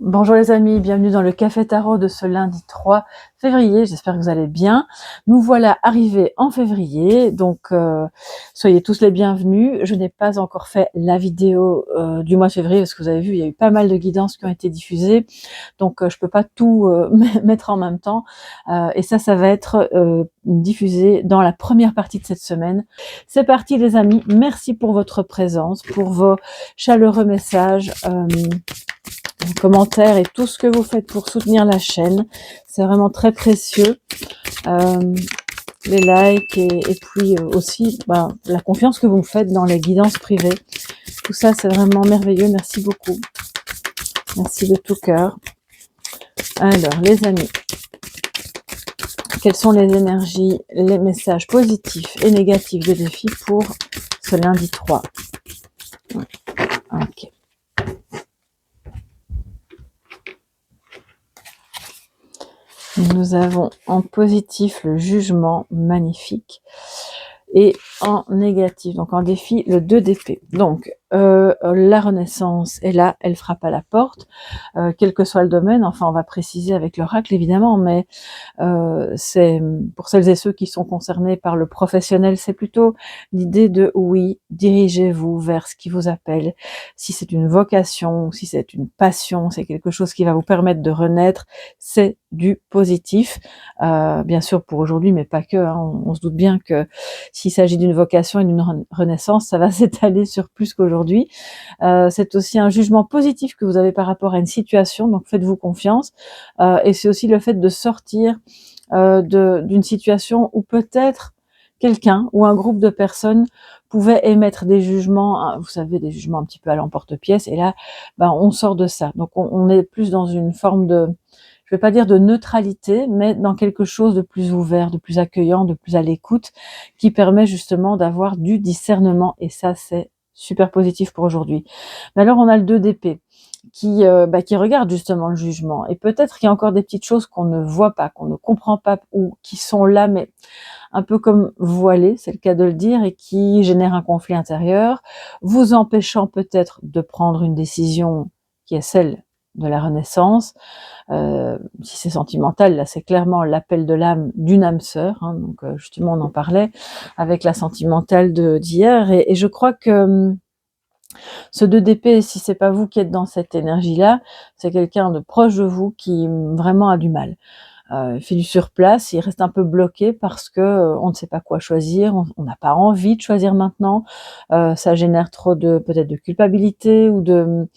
Bonjour les amis, bienvenue dans le Café Tarot de ce lundi 3 février, j'espère que vous allez bien. Nous voilà arrivés en février, donc soyez tous les bienvenus. Je n'ai pas encore fait la vidéo du mois de février parce que vous avez vu, il y a eu pas mal de guidances qui ont été diffusées, donc je peux pas tout mettre en même temps. Et ça va être diffusé dans la première partie de cette semaine. C'est parti les amis, merci pour votre présence, pour vos chaleureux messages. Les commentaires et tout ce que vous faites pour soutenir la chaîne, c'est vraiment très précieux. Les likes et puis aussi la confiance que vous me faites dans les guidances privées. Tout ça, c'est vraiment merveilleux. Merci beaucoup. Merci de tout cœur. Alors, les amis, quelles sont les énergies, les messages positifs et négatifs de défi pour ce lundi 3 ? Ok. Nous avons en positif le jugement magnifique et en négatif, donc en défi, le 2 d'épée. Donc la renaissance est là, elle frappe à la porte, quel que soit le domaine, enfin on va préciser avec l'oracle évidemment, mais c'est pour celles et ceux qui sont concernés par le professionnel, c'est plutôt l'idée de oui, dirigez-vous vers ce qui vous appelle. Si c'est une vocation, si c'est une passion, c'est quelque chose qui va vous permettre de renaître, c'est du positif. Bien sûr pour aujourd'hui, mais pas que. On se doute bien que s'il s'agit d'une vocation et d'une renaissance, ça va s'étaler sur plus qu'aujourd'hui. C'est aussi un jugement positif que vous avez par rapport à une situation, donc faites-vous confiance. Et c'est aussi le fait de sortir d'une situation où peut-être quelqu'un ou un groupe de personnes pouvait émettre des jugements, vous savez, des jugements un petit peu à l'emporte-pièce, et là, on sort de ça. Donc on est plus dans une forme de, je vais pas dire de neutralité, mais dans quelque chose de plus ouvert, de plus accueillant, de plus à l'écoute, qui permet justement d'avoir du discernement, et ça c'est super positif pour aujourd'hui. Mais alors on a le 2 d'épée qui regarde justement le jugement, et peut-être qu'il y a encore des petites choses qu'on ne voit pas, qu'on ne comprend pas, ou qui sont là mais un peu comme voilées, c'est le cas de le dire, et qui génèrent un conflit intérieur, vous empêchant peut-être de prendre une décision qui est celle de la renaissance. Si c'est sentimental, là c'est clairement l'appel de l'âme d'une âme sœur, donc justement on en parlait avec la sentimentale d'hier, et je crois que ce 2 d'épée, si c'est pas vous qui êtes dans cette énergie-là, c'est quelqu'un de proche de vous qui vraiment a du mal. Il fait du surplace, il reste un peu bloqué parce que on ne sait pas quoi choisir, on n'a pas envie de choisir maintenant. Ça génère trop de peut-être de culpabilité ou de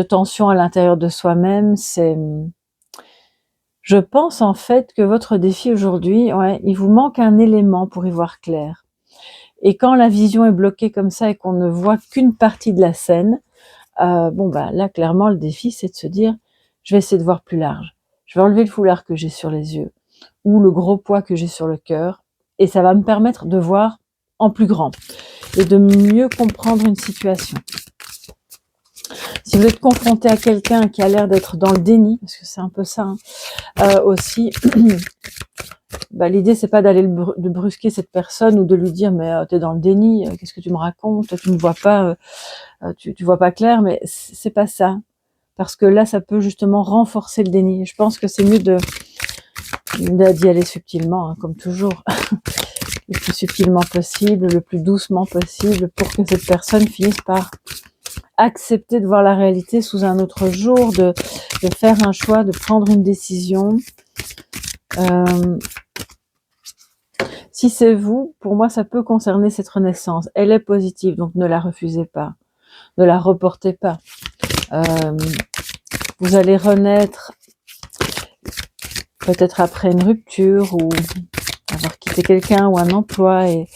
tension à l'intérieur de soi-même. Je pense en fait que votre défi aujourd'hui, il vous manque un élément pour y voir clair. Et quand la vision est bloquée comme ça et qu'on ne voit qu'une partie de la scène, là clairement le défi c'est de se dire je vais essayer de voir plus large. Je vais enlever le foulard que j'ai sur les yeux ou le gros poids que j'ai sur le cœur, et ça va me permettre de voir en plus grand et de mieux comprendre une situation. Si vous êtes confronté à quelqu'un qui a l'air d'être dans le déni, parce que c'est un peu ça aussi, l'idée c'est pas d'aller de brusquer cette personne ou de lui dire mais t'es dans le déni, qu'est-ce que tu me racontes, tu ne vois pas, tu vois pas clair, mais c'est pas ça, parce que là ça peut justement renforcer le déni. Je pense que c'est mieux d'y aller subtilement, comme toujours, le plus subtilement possible, le plus doucement possible, pour que cette personne finisse par accepter de voir la réalité sous un autre jour, de faire un choix, de prendre une décision. Si c'est vous, pour moi, ça peut concerner cette renaissance. Elle est positive, donc ne la refusez pas, ne la reportez pas. Vous allez renaître peut-être après une rupture ou avoir quitté quelqu'un ou un emploi, et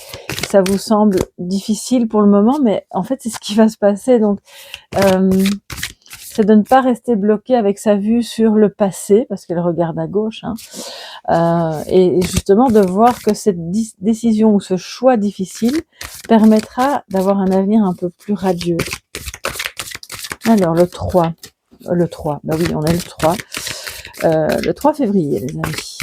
ça vous semble difficile pour le moment, mais en fait c'est ce qui va se passer. Donc c'est de ne pas rester bloqué avec sa vue sur le passé, parce qu'elle regarde à gauche, et justement de voir que cette décision ou ce choix difficile permettra d'avoir un avenir un peu plus radieux. Alors le 3, oui on a le 3 février les amis.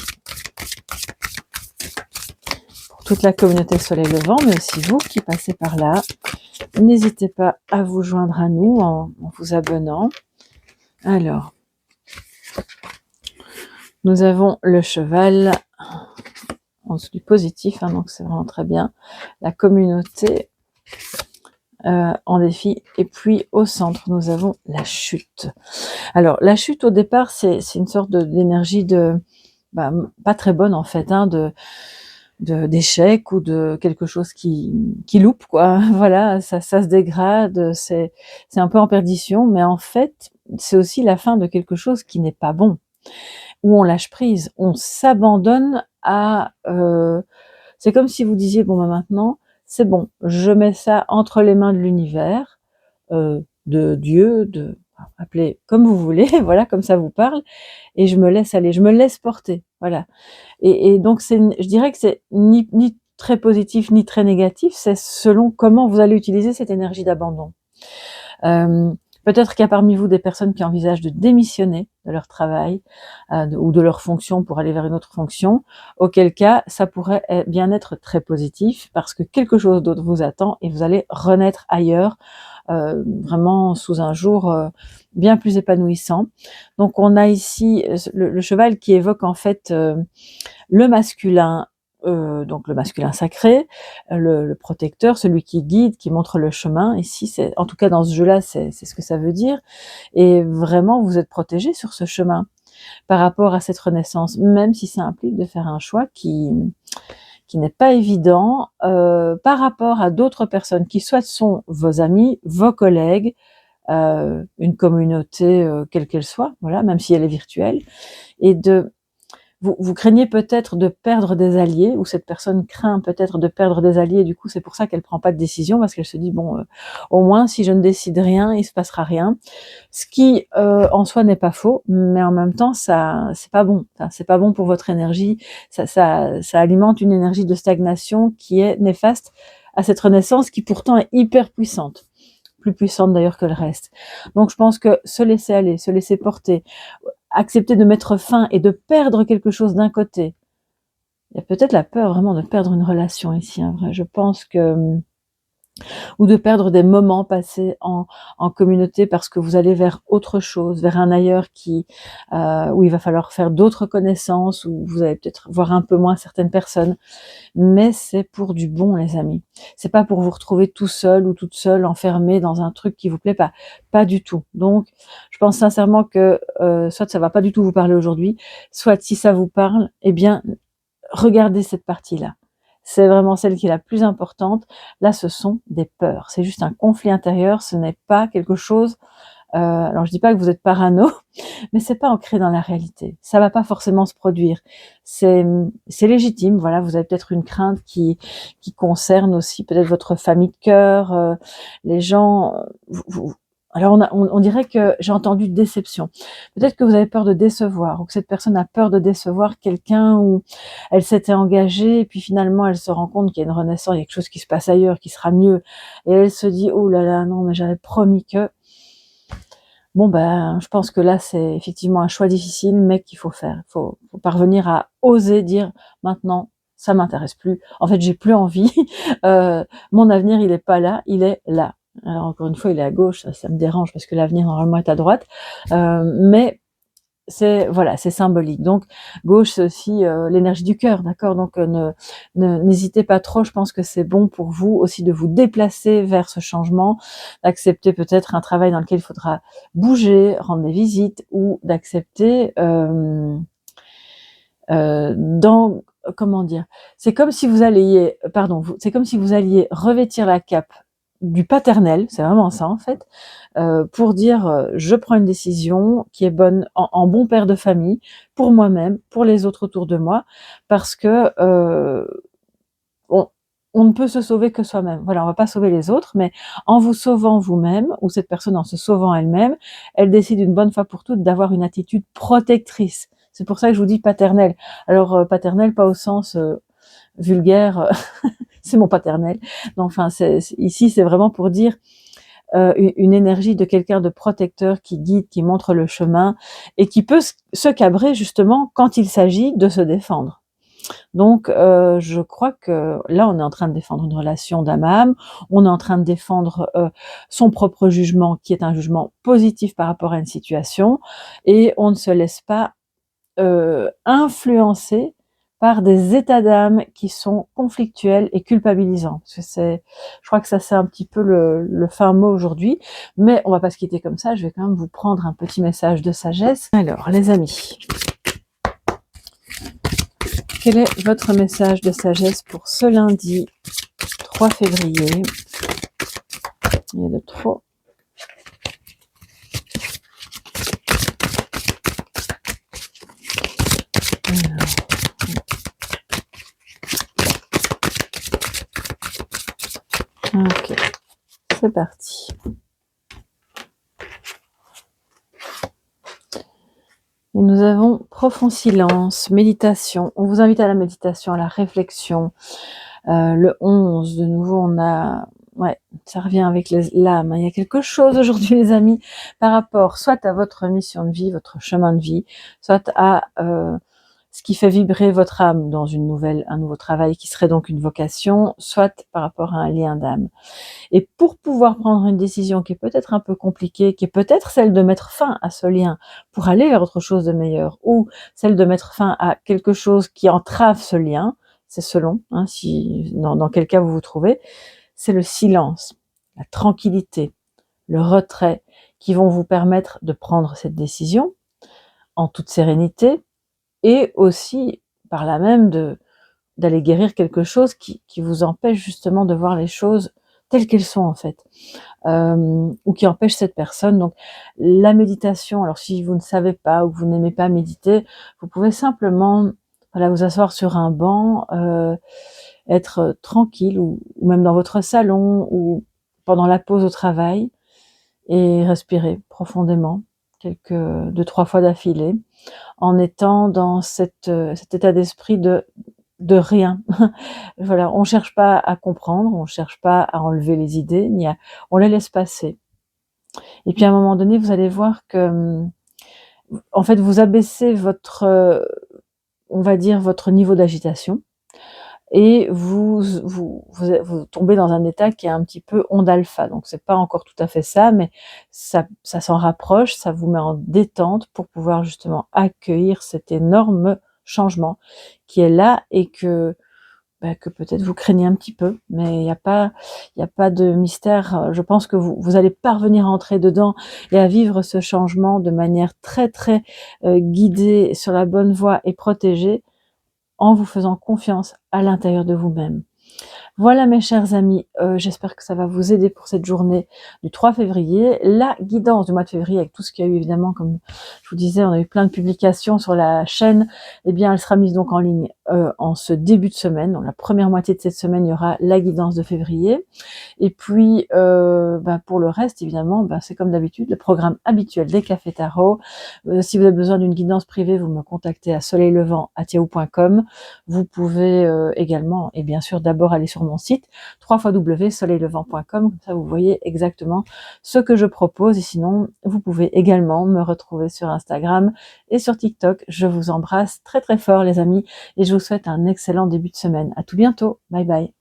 Toute la communauté Soleil Levant, mais aussi vous qui passez par là. N'hésitez pas à vous joindre à nous en vous abonnant. Alors, Nous avons le cheval en dessous du positif, hein, donc c'est vraiment très bien. La communauté en défi. Et puis au centre, nous avons la chute. Alors la chute au départ, c'est une sorte d'énergie pas très bonne en fait, hein, d'échec ou de quelque chose qui loupe, quoi. Voilà, ça se dégrade, c'est un peu en perdition, mais en fait, c'est aussi la fin de quelque chose qui n'est pas bon, où on lâche prise, on s'abandonne à... c'est comme si vous disiez, bon, maintenant, c'est bon, je mets ça entre les mains de l'univers, de Dieu, appelez comme vous voulez, voilà, comme ça vous parle, et je me laisse aller, je me laisse porter, voilà. Et donc, je dirais que c'est ni très positif, ni très négatif, c'est selon comment vous allez utiliser cette énergie d'abandon. Peut-être qu'il y a parmi vous des personnes qui envisagent de démissionner de leur travail ou de leur fonction pour aller vers une autre fonction, auquel cas ça pourrait bien être très positif parce que quelque chose d'autre vous attend et vous allez renaître ailleurs, vraiment sous un jour bien plus épanouissant. Donc on a ici le cheval qui évoque en fait le masculin, donc le masculin sacré, le protecteur, celui qui guide, qui montre le chemin. Ici, en tout cas dans ce jeu-là, c'est ce que ça veut dire. Et vraiment, vous êtes protégé sur ce chemin par rapport à cette renaissance, même si ça implique de faire un choix qui n'est pas évident par rapport à d'autres personnes qui soit sont vos amis, vos collègues, une communauté quelle qu'elle soit, voilà, même si elle est virtuelle, et vous craignez peut-être de perdre des alliés, ou cette personne craint peut-être de perdre des alliés, et du coup c'est pour ça qu'elle prend pas de décision, parce qu'elle se dit bon, au moins si je ne décide rien, il se passera rien. Ce qui en soi n'est pas faux, mais en même temps ça c'est pas bon. Enfin, c'est pas bon pour votre énergie. Ça alimente une énergie de stagnation qui est néfaste à cette renaissance qui pourtant est hyper puissante, plus puissante d'ailleurs que le reste. Donc je pense que se laisser aller, se laisser porter, accepter de mettre fin et de perdre quelque chose d'un côté. Il y a peut-être la peur vraiment de perdre une relation ici, hein, vrai. Je pense que ou de perdre des moments passés en communauté parce que vous allez vers autre chose, vers un ailleurs où il va falloir faire d'autres connaissances, où vous allez peut-être voir un peu moins certaines personnes, mais c'est pour du bon, les amis. C'est pas pour vous retrouver tout seul ou toute seule enfermé dans un truc qui vous plaît pas du tout. Donc, je pense sincèrement que soit ça va pas du tout vous parler aujourd'hui, soit si ça vous parle, eh bien, regardez cette partie-là. C'est vraiment celle qui est la plus importante. Là, ce sont des peurs. C'est juste un conflit intérieur. Ce n'est pas quelque chose. Alors, je dis pas que vous êtes parano, mais c'est pas ancré dans la réalité. Ça va pas forcément se produire. C'est légitime. Voilà, vous avez peut-être une crainte qui concerne aussi peut-être votre famille de cœur, les gens. Alors on dirait que j'ai entendu déception. Peut-être que vous avez peur de décevoir, ou que cette personne a peur de décevoir quelqu'un, ou elle s'était engagée et puis finalement elle se rend compte qu'il y a une renaissance, il y a quelque chose qui se passe ailleurs, qui sera mieux, et elle se dit oh là là non mais j'avais promis que. Bon ben je pense que là c'est effectivement un choix difficile mais qu'il faut faire. Faut parvenir à oser dire maintenant ça m'intéresse plus. En fait j'ai plus envie. Mon avenir il est pas là, il est là. Alors encore une fois, il est à gauche, ça me dérange parce que l'avenir normalement est à droite, mais c'est voilà, c'est symbolique. Donc gauche, c'est aussi l'énergie du cœur, d'accord. Donc n'hésitez pas trop. Je pense que c'est bon pour vous aussi de vous déplacer vers ce changement, d'accepter peut-être un travail dans lequel il faudra bouger, rendre des visites, ou d'accepter comment dire, c'est comme si vous alliez, c'est comme si vous alliez revêtir la cape du paternel, c'est vraiment ça en fait, pour dire je prends une décision qui est bonne en bon père de famille, pour moi-même, pour les autres autour de moi, parce que on ne peut se sauver que soi-même. Voilà, on va pas sauver les autres, mais en vous sauvant vous-même, ou cette personne en se sauvant elle-même, elle décide une bonne fois pour toutes d'avoir une attitude protectrice. C'est pour ça que je vous dis paternel. Alors paternel, pas au sens vulgaire, c'est mon paternel. Non, enfin, ici, c'est vraiment pour dire une énergie de quelqu'un de protecteur qui guide, qui montre le chemin et qui peut se cabrer justement quand il s'agit de se défendre. Donc, je crois que là, on est en train de défendre une relation d'âme à âme, on est en train de défendre son propre jugement, qui est un jugement positif par rapport à une situation, et on ne se laisse pas influencé par des états d'âme qui sont conflictuels et culpabilisants. Parce que je crois que ça c'est un petit peu le fin mot aujourd'hui, mais on va pas se quitter comme ça, je vais quand même vous prendre un petit message de sagesse. Alors les amis, quel est votre message de sagesse pour ce lundi 3 février? Il y a de trop. Ok, c'est parti. Et nous avons profond silence, méditation. On vous invite à la méditation, à la réflexion. Le 11, de nouveau, on a... Ouais, ça revient avec l'âme. Il y a quelque chose aujourd'hui, les amis, par rapport soit à votre mission de vie, votre chemin de vie, soit à ce qui fait vibrer votre âme dans un nouveau travail qui serait donc une vocation, soit par rapport à un lien d'âme. Et pour pouvoir prendre une décision qui est peut-être un peu compliquée, qui est peut-être celle de mettre fin à ce lien pour aller vers autre chose de meilleur, ou celle de mettre fin à quelque chose qui entrave ce lien, c'est selon, hein, dans quel cas vous vous trouvez, c'est le silence, la tranquillité, le retrait qui vont vous permettre de prendre cette décision en toute sérénité et aussi par là même d'aller guérir quelque chose qui vous empêche justement de voir les choses telles qu'elles sont en fait, ou qui empêche cette personne. Donc la méditation, alors si vous ne savez pas ou que vous n'aimez pas méditer, vous pouvez simplement vous asseoir sur un banc, être tranquille ou même dans votre salon ou pendant la pause au travail et respirer profondément 2-3 fois d'affilée en étant dans cet état d'esprit de rien. Voilà, on cherche pas à comprendre, on cherche pas à enlever les idées, on les laisse passer. Et puis à un moment donné, vous allez voir que, en fait, vous abaissez on va dire, votre niveau d'agitation et vous tombez dans un état qui est un petit peu onde alpha. Donc c'est pas encore tout à fait ça, mais ça s'en rapproche, ça vous met en détente pour pouvoir justement accueillir cet énorme changement qui est là et que peut-être vous craignez un petit peu, mais il n'y a pas de mystère. Je pense que vous allez parvenir à entrer dedans et à vivre ce changement de manière très très guidée, sur la bonne voie et protégée, en vous faisant confiance à l'intérieur de vous-même. Voilà mes chers amis, j'espère que ça va vous aider pour cette journée du 3 février. La guidance du mois de février, avec tout ce qu'il y a eu évidemment, comme je vous disais, on a eu plein de publications sur la chaîne, eh bien elle sera mise donc en ligne en ce début de semaine. Donc la première moitié de cette semaine, il y aura la guidance de février. Et puis pour le reste, évidemment, c'est comme d'habitude, le programme habituel des Cafés Tarot. Si vous avez besoin d'une guidance privée, vous me contactez à soleillevent@yahoo.com. Vous pouvez également, et bien sûr d'abord aller sur mon site www.soleillevent.com, comme ça vous voyez exactement ce que je propose. Et sinon, vous pouvez également me retrouver sur Instagram et sur TikTok. Je vous embrasse très très fort les amis et je vous souhaite un excellent début de semaine. À tout bientôt, bye bye.